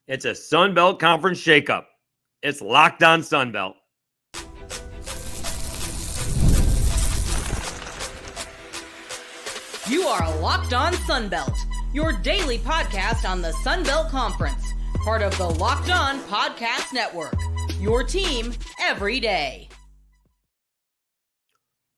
It's a Sun Belt Conference shakeup. It's Locked On Sun Belt. You are Locked On Sun Belt, your daily podcast on the Sun Belt Conference, part of the Locked On Podcast Network, your team every day.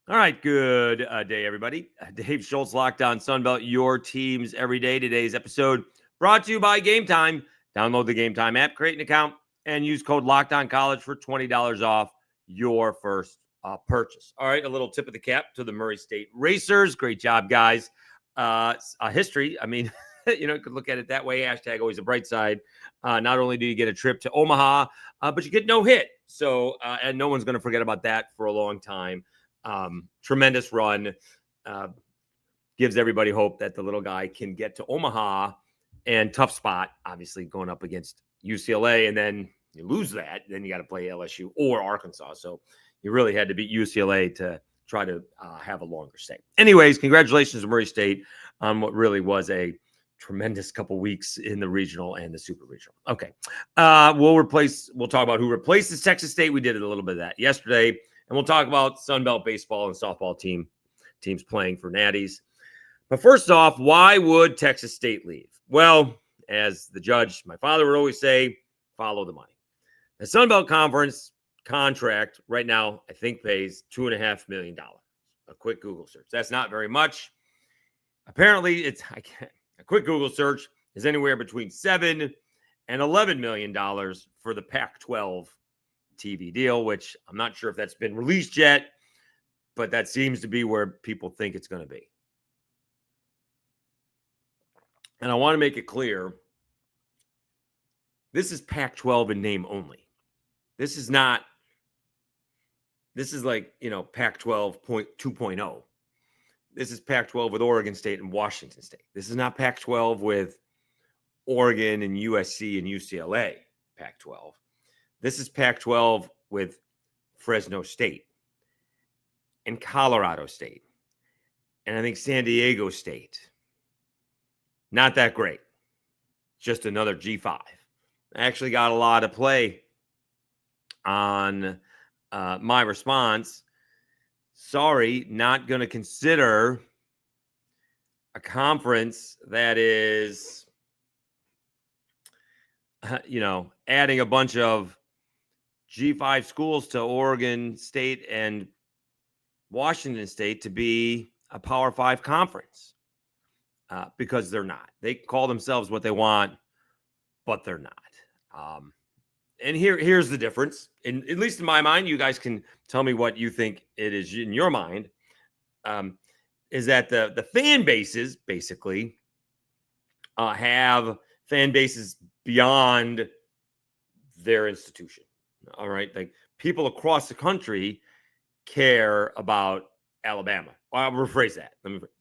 All right, good day, everybody. Dave Schultz, Locked On Sun Belt, your teams every day. Today's episode brought to you by Game Time. Download the Game Time app, create an account, and use code LOCKEDONCollege for $20 off your first purchase. All right, a little tip of the cap to the Murray State Racers. Great job, guys. History, I mean, you could look at it that way. Hashtag always a bright side. Not only do you get a trip to Omaha, but you get no hit. So, and no one's going to forget about that for a long time. Tremendous run. Gives everybody hope that the little guy can get to Omaha. And tough spot, obviously, going up against UCLA, and then you lose that. Then you got to play LSU or Arkansas. So you really had to beat UCLA to try to have a longer stay. Anyways, congratulations to Murray State on what really was a tremendous couple weeks in the regional and the super regional. Okay, we'll talk about who replaces Texas State. We did a little bit of that yesterday, and we'll talk about Sun Belt baseball and softball teams playing for Natties. But first off, why would Texas State leave? Well, as the judge, my father would always say, follow the money. The Sun Belt Conference contract right now, I think, pays $2.5 million. A quick Google search. That's not very much. Apparently, a quick Google search is anywhere between $7 and $11 million for the Pac-12 TV deal, which I'm not sure if that's been released yet, but that seems to be where people think it's going to be. And I want to make it clear, this is Pac-12 in name only. This is like, Pac-12 2.0. This is Pac-12 with Oregon State and Washington State. This is not Pac-12 with Oregon and USC and UCLA, Pac-12. This is Pac-12 with Fresno State and Colorado State. And I think San Diego State. Not that great. Just another G5. I actually got a lot of play on my response. Sorry, not going to consider a conference that is, adding a bunch of G5 schools to Oregon State and Washington State to be a Power 5 conference. Because they're not. They call themselves what they want, but they're not. And here's the difference. At least in my mind, you guys can tell me what you think it is in your mind, is that the fan bases basically have fan bases beyond their institution. All right. Like people across the country care about Alabama. I'll rephrase that.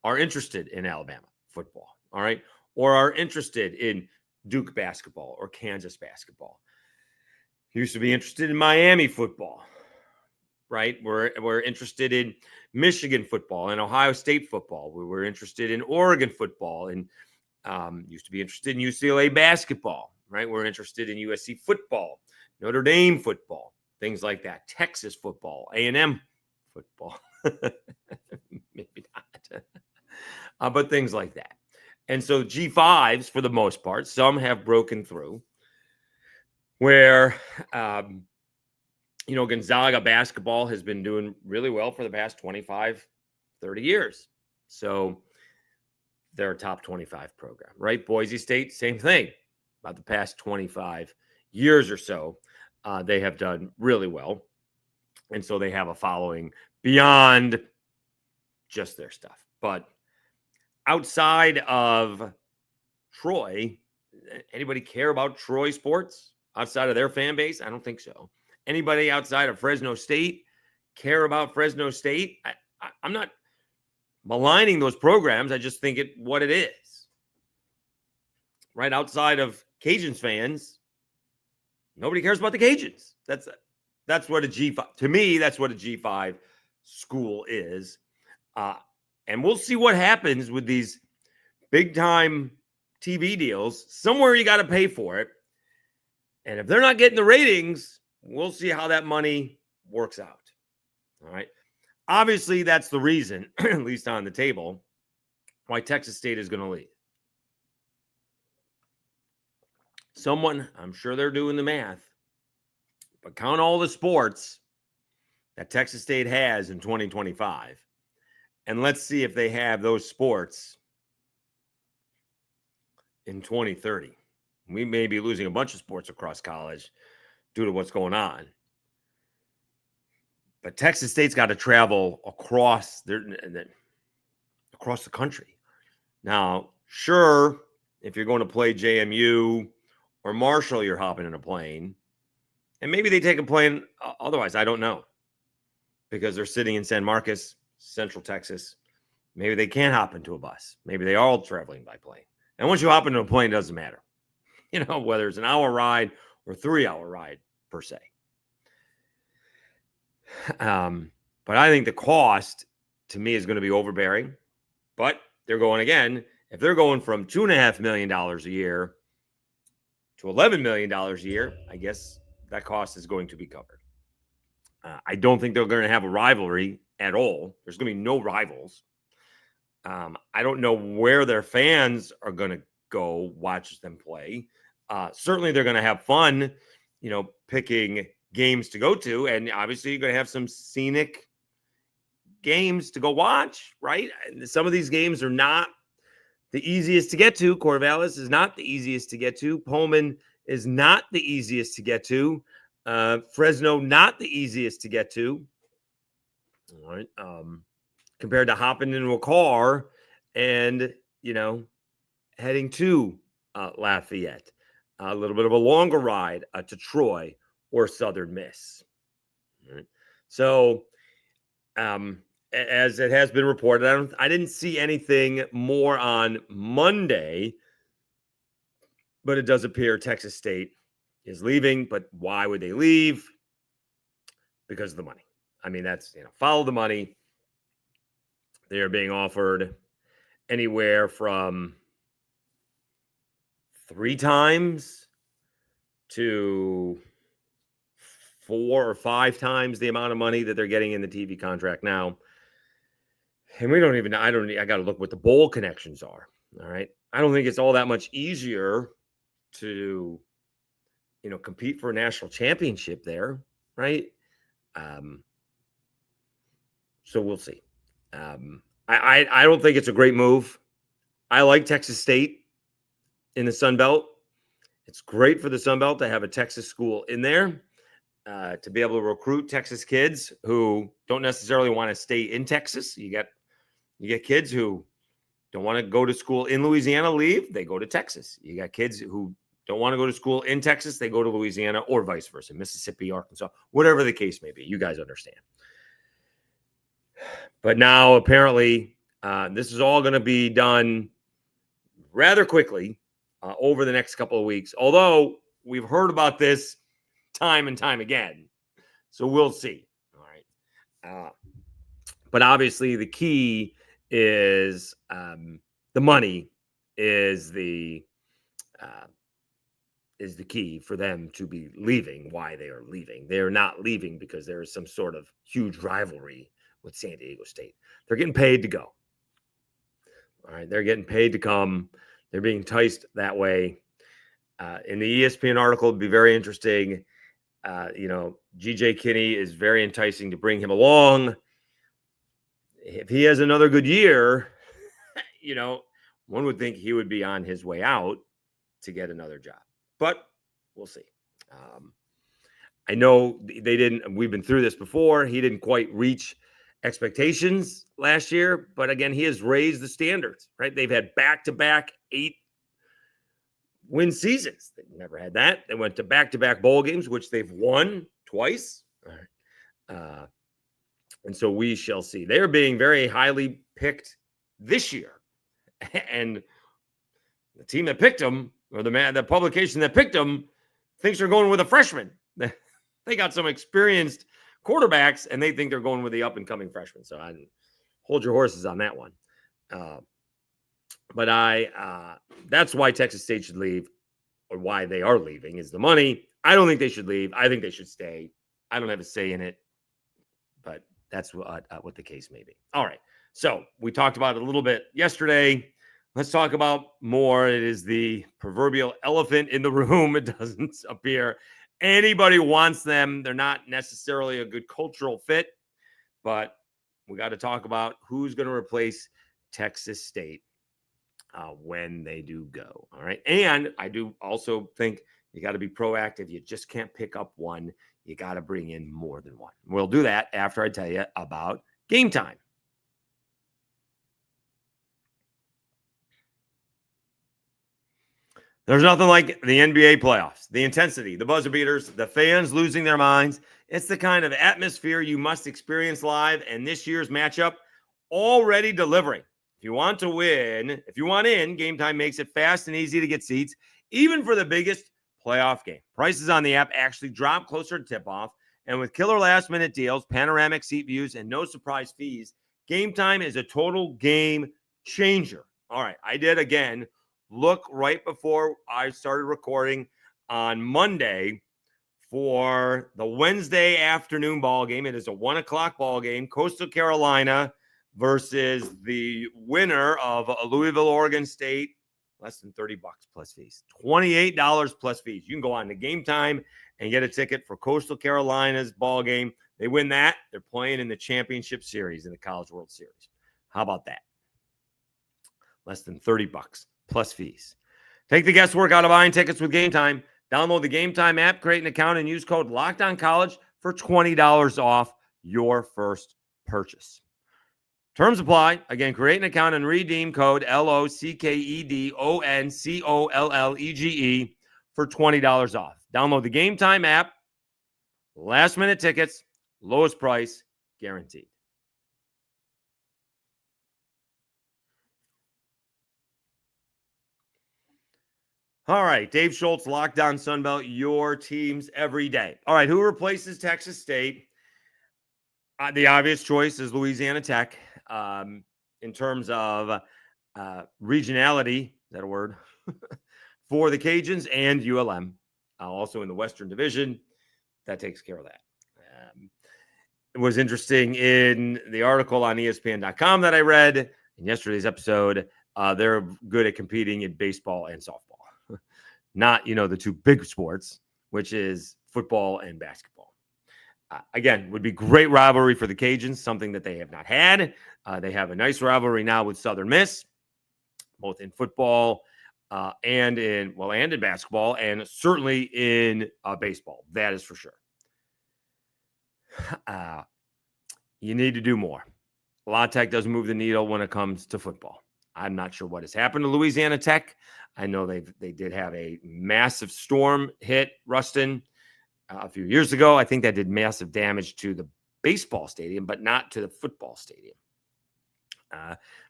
Are interested in Alabama football, all right, or are interested in Duke basketball or Kansas basketball. Used to be interested in Miami football, right? We're interested in Michigan football and Ohio State football. We were interested in Oregon football and used to be interested in UCLA basketball, right? We're interested in USC football, Notre Dame football, things like that. Texas football, A&M football. Maybe not. But things like that. And so G5s, for the most part, some have broken through where, Gonzaga basketball has been doing really well for the past 25, 30 years. So they're a top 25 program, right? Boise State, same thing. About the past 25 years or so, they have done really well. And so they have a following beyond just their stuff. But outside of Troy, anybody care about Troy sports outside of their fan base? I don't think so. Anybody outside of Fresno State care about Fresno State? I'm not maligning those programs. I just think what it is. Right outside of Cajuns fans, nobody cares about the Cajuns. That's what a G5, to me, that's what a G5 school is. And we'll see what happens with these big time TV deals. Somewhere you got to pay for it. And if they're not getting the ratings, we'll see how that money works out. All right. Obviously, that's the reason, at least on the table, why Texas State is going to leave. Someone, I'm sure they're doing the math, but count all the sports that Texas State has in 2025, and let's see if they have those sports in 2030. We may be losing a bunch of sports across college due to what's going on. But Texas State's got to travel across the country. Now, sure, if you're going to play JMU or Marshall, you're hopping in a plane. And maybe they take a plane. Otherwise, I don't know. Because they're sitting in San Marcos, Central Texas. Maybe they can't hop into a bus. Maybe they are all traveling by plane. And once you hop into a plane, it doesn't matter. You know, whether it's an hour ride or 3-hour ride per se. But I think the cost to me is going to be overbearing. But they're going again. If they're going from $2.5 million a year to $11 million a year, I guess that cost is going to be covered. I don't think they're going to have a rivalry at all. There's going to be no rivals. I don't know where their fans are going to go watch them play. Certainly they're going to have fun, you know, picking games to go to. And obviously you're going to have some scenic games to go watch, right? And some of these games are not the easiest to get to. Corvallis is not the easiest to get to. Pullman is not the easiest to get to. Fresno, not the easiest to get to. All right. Compared to hopping into a car and, you know, heading to Lafayette. A little bit of a longer ride to Troy or Southern Miss. All right. So, as it has been reported, I didn't see anything more on Monday, but it does appear Texas State is leaving. But why would they leave? Because of the money. I mean, that's, you know, follow the money. They are being offered anywhere from 3 times to 4 or 5 times the amount of money that they're getting in the TV contract now. And we don't even, I got to look what the bowl connections are. All right. I don't think it's all that much easier to, you know, compete for a national championship there. Right. So we'll see. I don't think it's a great move. I like Texas State in the Sun Belt. It's great for the Sun Belt to have a Texas school in there, to be able to recruit Texas kids who don't necessarily want to stay in Texas. You get kids who don't want to go to school in Louisiana, leave, they go to Texas. You got kids who don't want to go to school in Texas, they go to Louisiana, or vice versa, Mississippi, Arkansas, whatever the case may be. You guys understand. But now apparently this is all going to be done rather quickly over the next couple of weeks, although we've heard about this time and time again. So we'll see. All right. But obviously the key is the money is the key for them to be leaving. Why they are leaving. They are not leaving because there is some sort of huge rivalry with San Diego State. They're getting paid to go. All right. They're getting paid to come. They're being enticed that way. In the ESPN article, it'd be very interesting. You know, GJ Kinney is very enticing to bring him along. If he has another good year, you know, one would think he would be on his way out to get another job, but we'll see. I know we've been through this before. He didn't quite reach expectations last year, but again, he has raised the standards, right? They've had back-to-back 8-win seasons. They've never had that. They went to back-to-back bowl games, which they've won twice. All right. And so we shall see. They're being very highly picked this year. And the team that picked them, or the publication that picked them, thinks they're going with a freshman. They got some experienced quarterbacks, and they think they're going with the up-and-coming freshman. So I hold your horses on that one. But that's why Texas State should leave. or why they are leaving is the money. I don't think they should leave. I think they should stay. I don't have a say in it, but that's what the case may be. All right. So we talked about it a little bit yesterday. Let's talk about more. It is the proverbial elephant in the room. It doesn't appear anybody wants them. They're not necessarily a good cultural fit, but we got to talk about who's going to replace Texas State when they do go. All right. And I do also think you got to be proactive. You just can't pick up one. You got to bring in more than one. We'll do that after I tell you about Game Time. There's nothing like the NBA playoffs, the intensity, the buzzer beaters, the fans losing their minds. It's the kind of atmosphere you must experience live, and this year's matchup already delivering. If you want to win, if you want in, Game Time makes it fast and easy to get seats, even for the biggest playoff game. Prices on the app actually drop closer to tip-off, and with killer last-minute deals, panoramic seat views, and no surprise fees, Game Time is a total game changer. All right, I did again. Look right before I started recording on Monday for the Wednesday afternoon ball game. It is a 1:00 ball game. Coastal Carolina versus the winner of Louisville, Oregon State. Less than $30 plus fees. $28 plus fees. You can go on to Game Time and get a ticket for Coastal Carolina's ball game. They win that, they're playing in the championship series in the College World Series. How about that? Less than $30 plus fees. Take the guesswork out of buying tickets with Game Time. Download the Game Time app, create an account, and use code LOCKEDONCollege for $20 off your first purchase. Terms apply. Again, create an account and redeem code LOCKEDONCOLLEGE for $20 off. Download the Game Time app. Last minute tickets, lowest price guaranteed. All right, Dave Schultz, Locked On Sunbelt, your teams every day. All right, who replaces Texas State? The obvious choice is Louisiana Tech. In terms of regionality, is that a word? For the Cajuns and ULM, also in the Western Division, that takes care of that. It was interesting in the article on ESPN.com that I read in yesterday's episode. They're good at competing in baseball and softball. Not, the two big sports, which is football and basketball. Again, would be great rivalry for the Cajuns, something that they have not had. They have a nice rivalry now with Southern Miss, both in football and in basketball, and certainly in baseball. That is for sure. You need to do more. La Tech doesn't move the needle when it comes to football. I'm not sure what has happened to Louisiana Tech. I know they did have a massive storm hit Ruston a few years ago. I think that did massive damage to the baseball stadium, but not to the football stadium.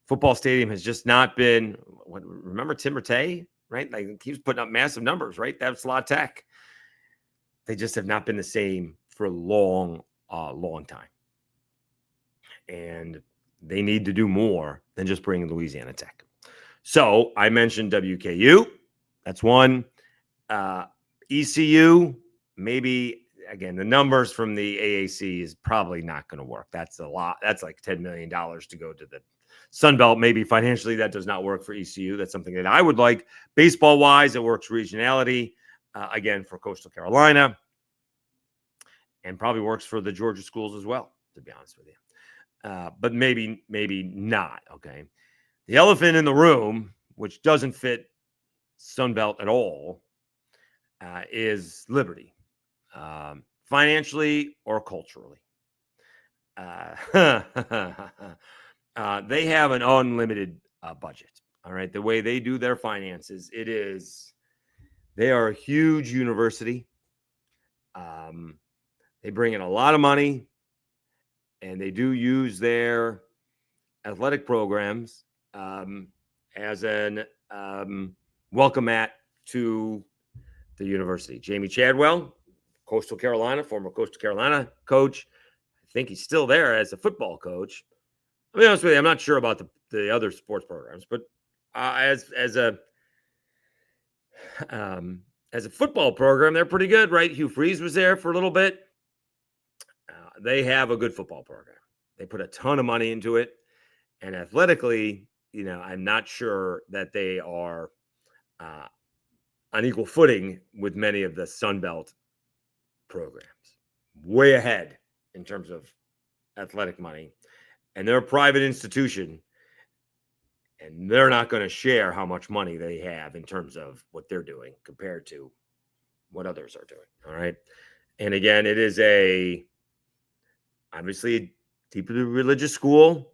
Football stadium has just not been. Remember Tim Rattay, right? Like he was putting up massive numbers, right? That's La Tech. They just have not been the same for a long time, and they need to do more than just bring Louisiana Tech. So I mentioned WKU. That's one. ECU, maybe, again, the numbers from the AAC is probably not going to work. That's a lot. That's like $10 million to go to the Sun Belt. Maybe financially that does not work for ECU. That's something that I would like. Baseball-wise, it works regionality, again, for Coastal Carolina, and probably works for the Georgia schools as well, to be honest with you. But maybe not, okay? The elephant in the room, which doesn't fit Sunbelt at all, is Liberty, financially or culturally. They have an unlimited budget, all right? The way they do their finances, they are a huge university. They bring in a lot of money, and they do use their athletic programs as an welcome mat to the university. Jamie Chadwell, Coastal Carolina, former Coastal Carolina coach. I think he's still there as a football coach. I'll be honest with you, I'm not sure about the other sports programs, but as a as a football program, they're pretty good, right? Hugh Freeze was there for a little bit. They have a good football program. They put a ton of money into it. And athletically, I'm not sure that they are on equal footing with many of the Sun Belt programs. Way ahead in terms of athletic money. And they're a private institution. And they're not going to share how much money they have in terms of what they're doing compared to what others are doing. All right. And again, it is obviously a deeply religious school,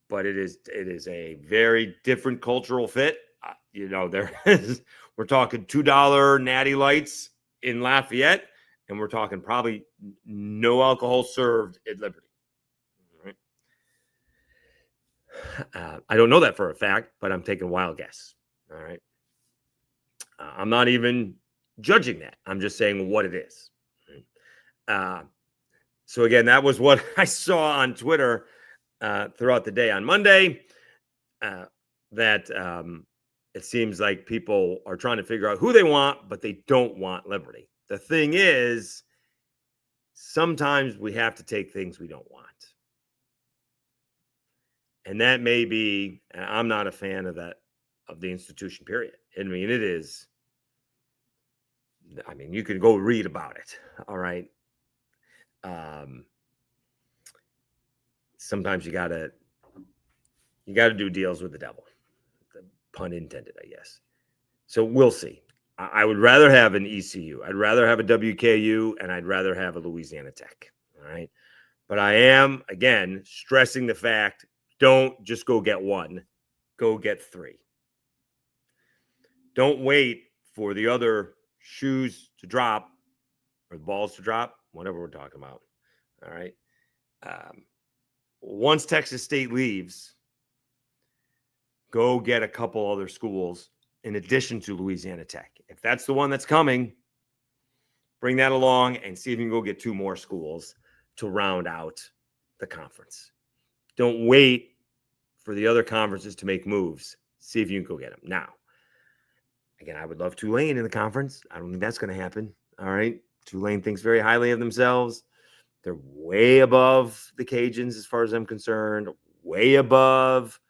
but it is a very different cultural fit. We're talking $2 natty lights in Lafayette, and we're talking probably no alcohol served at Liberty. I don't know that for a fact, but I'm taking a wild guess. All right. I'm not even judging that. I'm just saying what it is. So again, that was what I saw on Twitter throughout the day on Monday. That it seems like people are trying to figure out who they want, but they don't want Liberty. The thing is, sometimes we have to take things we don't want. And that may be, I'm not a fan of that, of the institution, period. I mean, you can go read about it. All right. Sometimes you gotta do deals with the devil. The pun intended, I guess. So we'll see. I would rather have an ECU. I'd rather have a WKU, and I'd rather have a Louisiana Tech. All right. But I am, again, stressing the fact, don't just go get one, go get three. Don't wait for the other shoes to drop or the balls to drop, whatever we're talking about. All right. Once Texas State leaves, go get a couple other schools in addition to Louisiana Tech. If that's the one that's coming, bring that along and see if you can go get two more schools to round out the conference. Don't wait for the other conferences to make moves. See if you can go get them. Now, again, I would love Tulane in the conference. I don't think that's going to happen. All right. Tulane thinks very highly of themselves. They're way above the Cajuns as far as I'm concerned, way above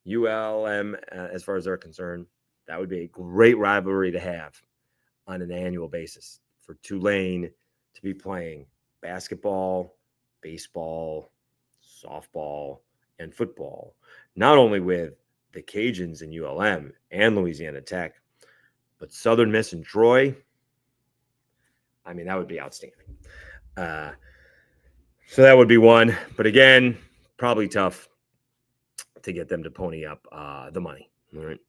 ULM as far as they're concerned. That would be a great rivalry to have on an annual basis for Tulane to be playing basketball, baseball, softball, and football, not only with the Cajuns and ULM and Louisiana Tech, but Southern Miss and Troy. I mean, that would be outstanding. So that would be one. But again, probably tough to get them to pony up the money. All right.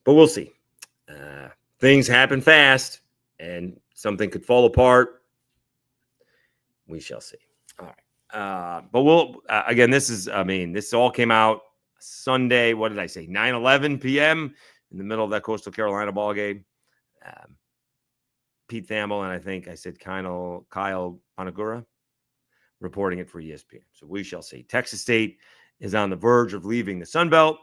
But we'll see. Things happen fast, and something could fall apart. We shall see. All right. But we'll, again, this all came out Sunday. What did I say? 9:11 p.m. in the middle of that Coastal Carolina ball game. Pete Thamel and I think I said Kyle Panagura reporting it for ESPN. So we shall see. Texas State is on the verge of leaving the Sun Belt.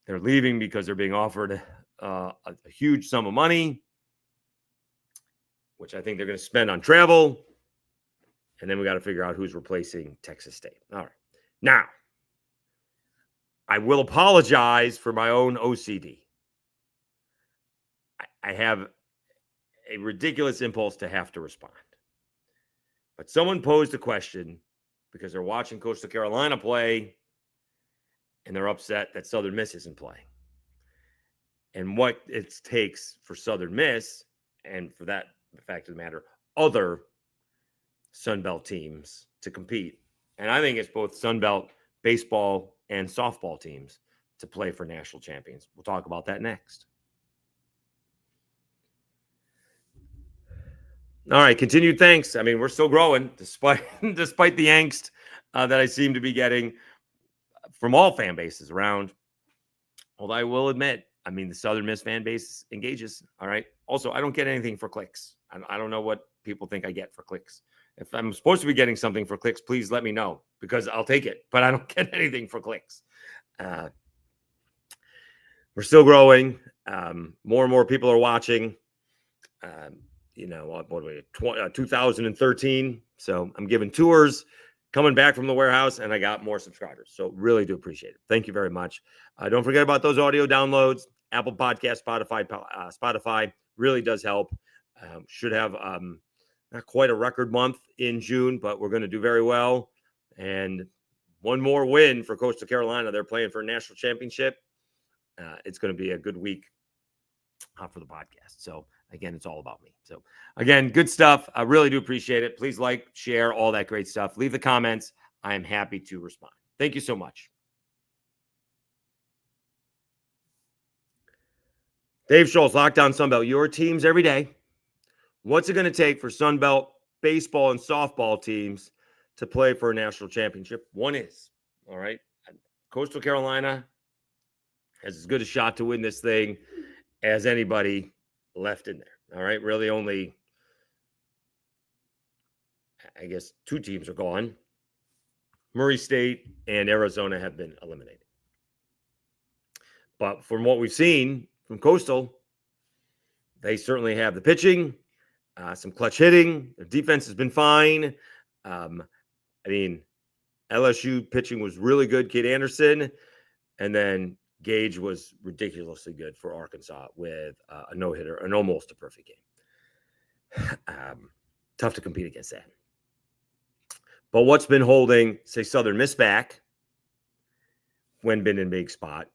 They're leaving because they're being offered a huge sum of money, which I think they're going to spend on travel. And then we got to figure out who's replacing Texas State. All right. Now, I will apologize for my own OCD. I have a ridiculous impulse to have to respond. But someone posed a question because they're watching Coastal Carolina play and they're upset that Southern Miss isn't playing. And what it takes for Southern Miss, and for that fact of the matter, other Sun Belt teams to compete. And I think it's both Sun Belt baseball and softball teams to play for national champions. We'll talk about that next. All right, continued thanks. I mean, we're still growing despite the angst that I seem to be getting from all fan bases around. Although I will admit, I mean, the Southern Miss fan base engages. All right. Also, I don't get anything for clicks. I don't know what people think I get for clicks. If I'm supposed to be getting something for clicks, please let me know because I'll take it. But I don't get anything for clicks. We're still growing. More and more people are watching. what were we, 2013. So I'm giving tours, coming back from the warehouse, and I got more subscribers. So really do appreciate it. Thank you very much. Don't forget about those audio downloads. Apple Podcast, Spotify really does help. Should have not quite a record month in June, but we're going to do very well. And one more win for Coastal Carolina. They're playing for a national championship. It's going to be a good week for the podcast. So again, it's all about me. So again, good stuff. I really do appreciate it. Please like, share, all that great stuff. Leave the comments. I am happy to respond. Thank you so much. Dave Schultz, Lockdown Sunbelt, your teams every day. What's it going to take for Sunbelt baseball and softball teams to play for a national championship? One is, all right, Coastal Carolina has as good a shot to win this thing as anybody left in there. All right, really only, I guess, two teams are gone. Murray State and Arizona have been eliminated. But from what we've seen from Coastal, they certainly have the pitching, some clutch hitting. Their defense has been fine. LSU pitching was really good, Kate Anderson. And then Gage was ridiculously good for Arkansas with a no-hitter, an almost a perfect game. Tough to compete against that. But what's been holding, say, Southern Miss back when been in big spot,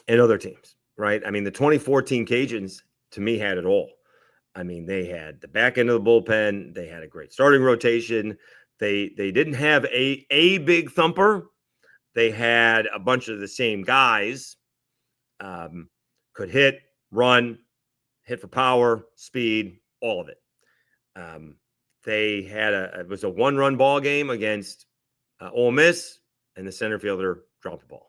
and other teams, right? I mean, the 2014 Cajuns, to me, had it all. I mean, they had the back end of the bullpen. They had a great starting rotation. They didn't have a big thumper. They had a bunch of the same guys, could hit, run, hit for power, speed, all of it. They had it was a one-run ball game against Ole Miss, and the center fielder dropped the ball.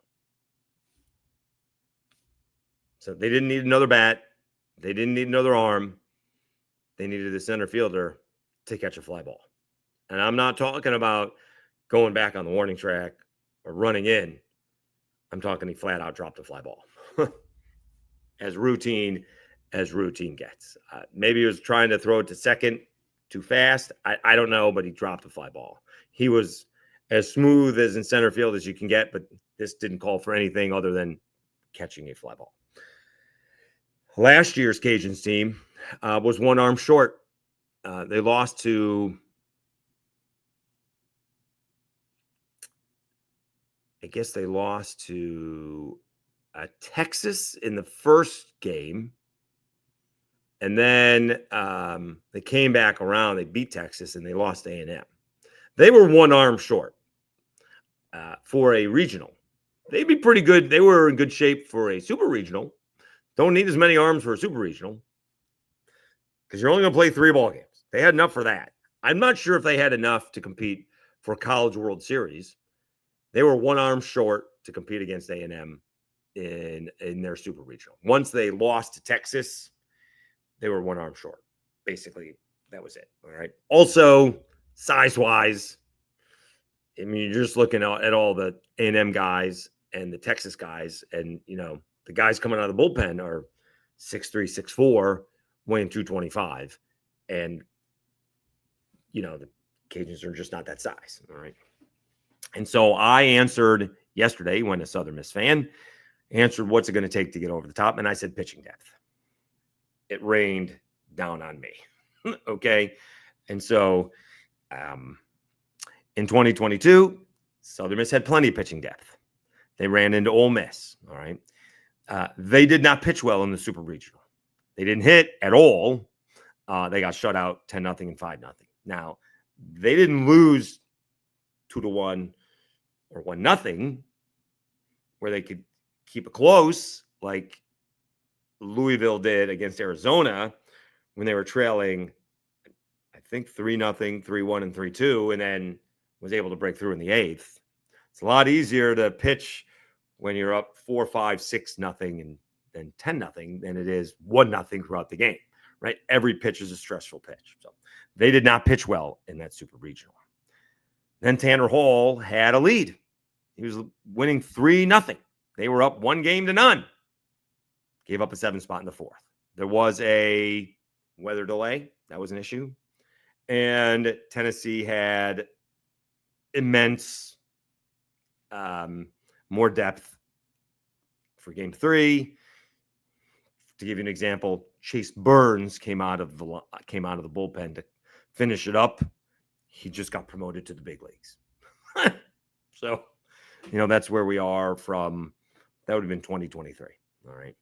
So they didn't need another bat. They didn't need another arm. They needed the center fielder to catch a fly ball. And I'm not talking about going back on the warning track or running in. I'm talking he flat out dropped a fly ball. as routine gets. Maybe he was trying to throw it to second too fast. I don't know, but he dropped a fly ball. He was as smooth as in center field as you can get, but this didn't call for anything other than catching a fly ball. Last year's Cajuns team was one arm short. They lost to, Texas in the first game. And then they came back around. They beat Texas, and they lost to A&M. They were one arm short for a regional. They'd be pretty good. They were in good shape for a super regional. Don't need as many arms for a super regional because you're only going to play 3 ball games. They had enough for that. I'm not sure if they had enough to compete for College World Series. They were one arm short to compete against A&M in their super regional. Once they lost to Texas, they were one arm short. Basically, that was it. All right. Also, size-wise, I mean, you're just looking at all the A&M guys and the Texas guys, and, the guys coming out of the bullpen are 6'3", 6'4", weighing 225. And, the Cajuns are just not that size. All right. And so I answered yesterday, when a Southern Miss fan answered, what's it going to take to get over the top? And I said, pitching depth. It rained down on me. Okay. And so in 2022, Southern Miss had plenty of pitching depth. They ran into Ole Miss. All right. They did not pitch well in the super regional. They didn't hit at all. They got shut out 10-0 and 5-0. Now, they didn't lose 2-1 or 1-0 where they could keep it close like Louisville did against Arizona when they were trailing, I think 3-0, 3-1, and 3-2, and then was able to break through in the 8th. It's a lot easier to pitch when you're up 4-5, 6-0, and then 10-0 than it is 1-0 throughout the game, right? Every pitch is a stressful pitch. So they did not pitch well in that super regional. Then Tanner Hall had a lead. He was winning 3-0. They were up 1-0. Gave up a 7 spot in the 4th. There was a weather delay. That was an issue. And Tennessee had immense more depth for game 3. To give you an example, Chase Burns came out of the bullpen to finish it up. He just got promoted to the big leagues. So, that's where we are from. That would have been 2023. All right.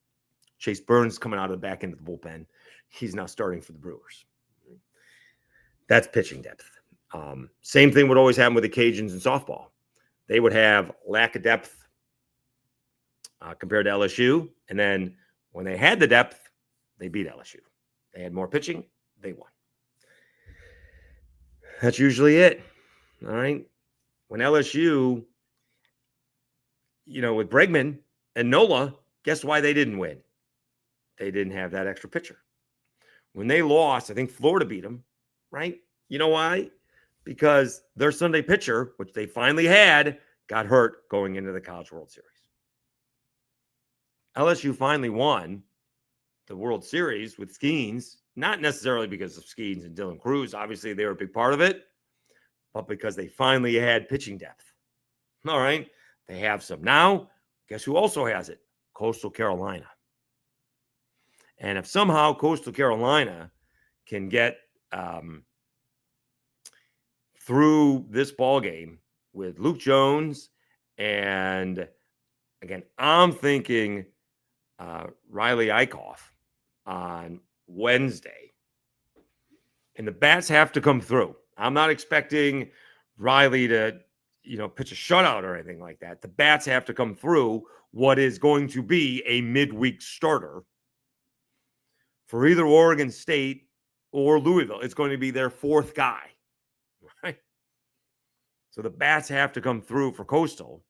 Chase Burns coming out of the back end of the bullpen. He's now starting for the Brewers. That's pitching depth. Same thing would always happen with the Cajuns in softball. They would have lack of depth compared to LSU. And then when they had the depth, they beat LSU. They had more pitching. They won. That's usually it. All right. When LSU, with Bregman and Nola, guess why they didn't win? They didn't have that extra pitcher. When they lost, I think Florida beat them, right? You know why? Because their Sunday pitcher, which they finally had, got hurt going into the College World Series. LSU finally won the World Series with Skeens, not necessarily because of Skeens and Dylan Cruz. Obviously, they were a big part of it, but because they finally had pitching depth. All right. They have some. Now, guess who also has it? Coastal Carolina. And if somehow Coastal Carolina can get through this ball game with Luke Jones, and again, I'm thinking Riley Eichhoff on Wednesday, and the bats have to come through. I'm not expecting Riley to, pitch a shutout or anything like that. The bats have to come through what is going to be a midweek starter for either Oregon State or Louisville. It's going to be their fourth guy, right? So the bats have to come through for Coastal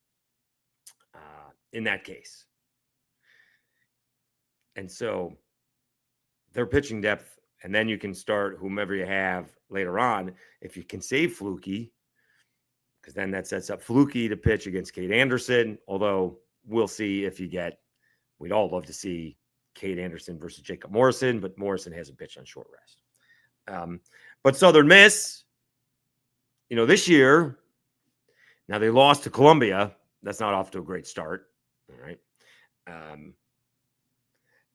in that case. And so their pitching depth, and then you can start whomever you have later on. If you can save Flukie, because then that sets up Flukie to pitch against Cade Anderson, although we'll see if you get, we'd all love to see Cade Anderson versus Jacob Morrison, but Morrison hasn't pitched on short rest. But Southern Miss, this year, now they lost to Columbia. That's not off to a great start. All right.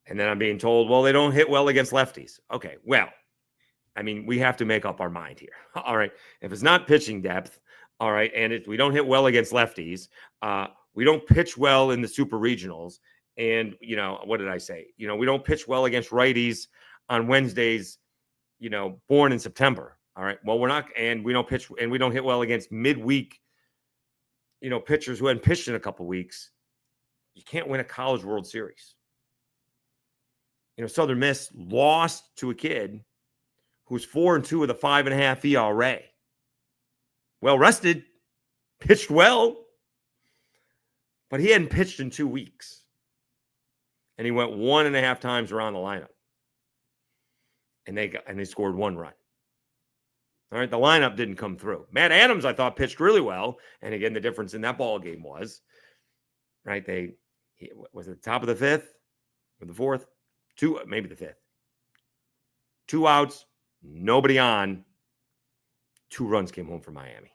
And then I'm being told, well, they don't hit well against lefties. Okay. Well, we have to make up our mind here. All right. If it's not pitching depth, all right, and we don't hit well against lefties, we don't pitch well in the super regionals. And, what did I say? We don't pitch well against righties on Wednesdays, born in September. All right. Well, we're not, and we don't pitch, and we don't hit well against midweek, pitchers who hadn't pitched in a couple weeks. You can't win a College World Series. Southern Miss lost to a kid who's 4-2 with a 5.5 ERA. Well rested, pitched well, but he hadn't pitched in 2 weeks. And he went 1.5 times around the lineup. And they scored 1 run. All right, the lineup didn't come through. Matt Adams, I thought, pitched really well. And again, the difference in that ball game was, right, was it the top of the 5th or the 4th? Maybe the 5th. 2 outs, nobody on. 2 runs came home for Miami.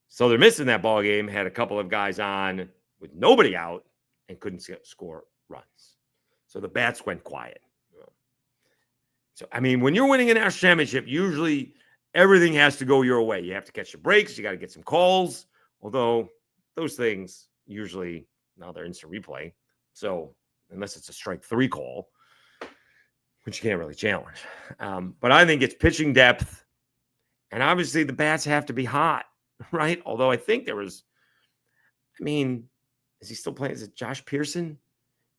So they're missing that ball game, had a couple of guys on with nobody out and couldn't score runs. So the bats went quiet. So, when you're winning a national championship, usually everything has to go your way. You have to catch the breaks. You got to get some calls. Although those things usually, now they're instant replay. So unless it's a strike 3 call, which you can't really challenge. But I think it's pitching depth. And obviously the bats have to be hot, right? Although I think there was, is he still playing? Is it Josh Pearson?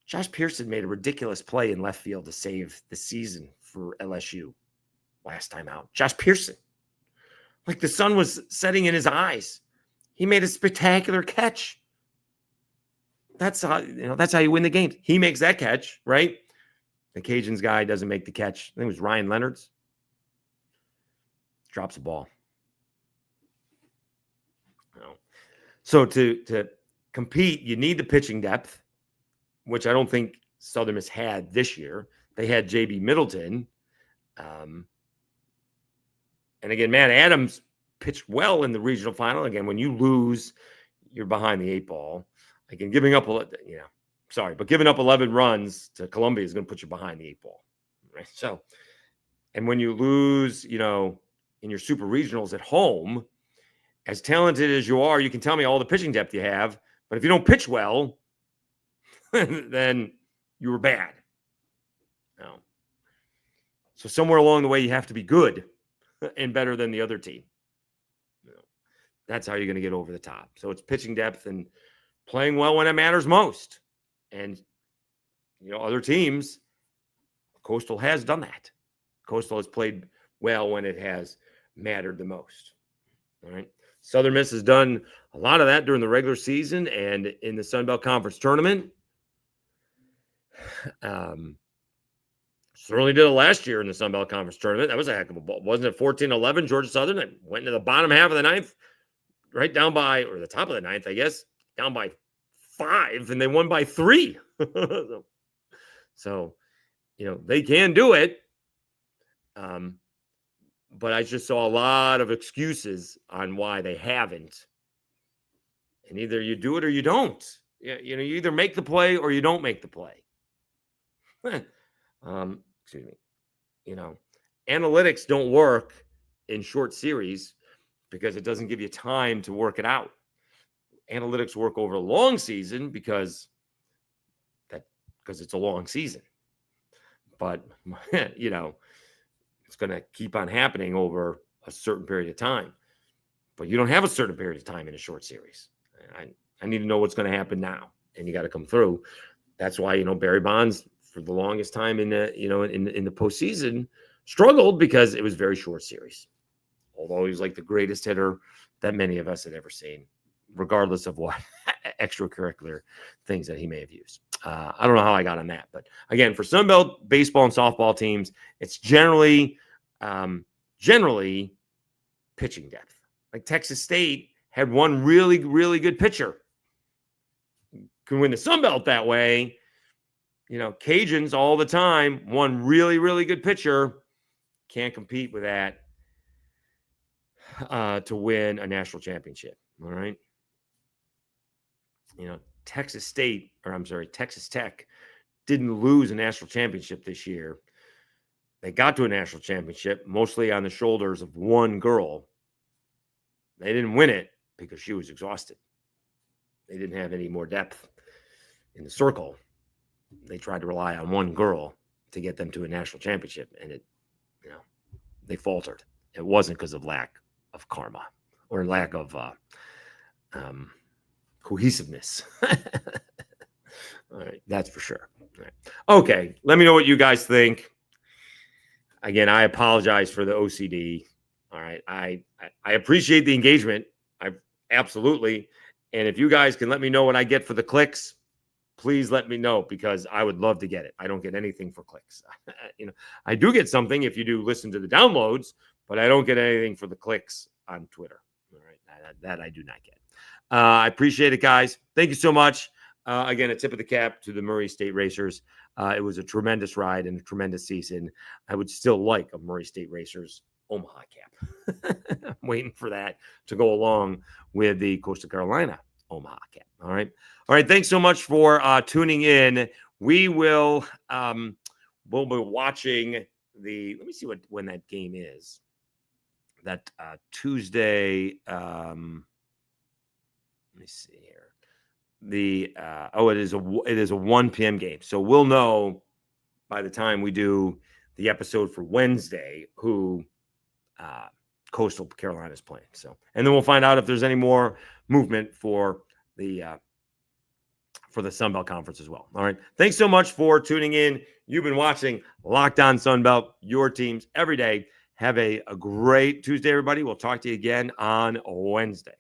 Josh Pearson made a ridiculous play in left field to save the season for LSU last time out. Josh Pearson. Like the sun was setting in his eyes. He made a spectacular catch. That's how you win the game. He makes that catch, right? The Cajuns guy doesn't make the catch. I think it was Ryan Leonard's. Drops the ball. So to compete, you need the pitching depth, which I don't think Southern Miss had this year. They had J.B. Middleton. And again, Matt Adams pitched well in the regional final. Again, when you lose, you're behind the 8 ball. Again, giving up, giving up 11 runs to Columbia is going to put you behind the 8 ball. Right. So, and when you lose, in your super regionals at home, as talented as you are, you can tell me all the pitching depth you have, but if you don't pitch well, then you were bad. No. So somewhere along the way, you have to be good and better than the other team. That's how you're going to get over the top. So it's pitching depth and playing well when it matters most. And, other teams, Coastal has done that. Coastal has played well when it has mattered the most. All right. Southern Miss has done a lot of that during the regular season and in the Sun Belt Conference tournament. Certainly did it last year in the Sun Belt Conference tournament. That was a heck of a ball. Wasn't it 14-11? Georgia Southern that went into the bottom half of the ninth, right down by, or the top of the ninth, I guess, down by 5, and they won by 3. So, they can do it. But I just saw a lot of excuses on why they haven't. And either you do it or you don't. You either make the play or you don't make the play. Excuse me. Analytics don't work in short series because it doesn't give you time to work it out. Analytics work over a long season because it's a long season. But, it's going to keep on happening over a certain period of time. But you don't have a certain period of time in a short series. I need to know what's going to happen now, and you got to come through. That's why, Barry Bonds, for the longest time in the postseason, struggled because it was very short series. Although he was like the greatest hitter that many of us had ever seen, regardless of what extracurricular things that he may have used. I don't know how I got on that, but again, for Sun Belt baseball and softball teams, it's generally pitching depth. Like Texas State had one really, really good pitcher. Can win the Sun Belt that way. Cajuns all the time, one really, really good pitcher. Can't compete with that to win a national championship. All right. Texas Tech didn't lose a national championship this year. They got to a national championship mostly on the shoulders of one girl. They didn't win it because she was exhausted. They didn't have any more depth in the circle. They tried to rely on one girl to get them to a national championship, and they faltered. It wasn't because of lack of karma or lack of cohesiveness. All right, that's for sure. All right. Okay, let me know what you guys think. Again, I apologize for the OCD. All right, I appreciate the engagement. I absolutely. And if you guys can let me know what I get for the clicks, please let me know, because I would love to get it. I don't get anything for clicks. I do get something if you do listen to the downloads, but I don't get anything for the clicks on Twitter. All right, that I do not get. I appreciate it, guys. Thank you so much. Again, a tip of the cap to the Murray State Racers. It was a tremendous ride and a tremendous season. I would still like a Murray State Racers Omaha cap. I'm waiting for that to go along with the Coastal Carolina Omaha cap. All right. Thanks so much for tuning in. We will we'll be watching let me see when that game is. That Tuesday. Let me see here. It is a 1 p.m. game. So we'll know by the time we do the episode for Wednesday who Coastal Carolina is playing. So, and then we'll find out if there's any more movement for the Sun Belt Conference as well. All right. Thanks so much for tuning in. You've been watching Locked On Sun Belt, your teams every day. Have a great Tuesday, everybody. We'll talk to you again on Wednesday.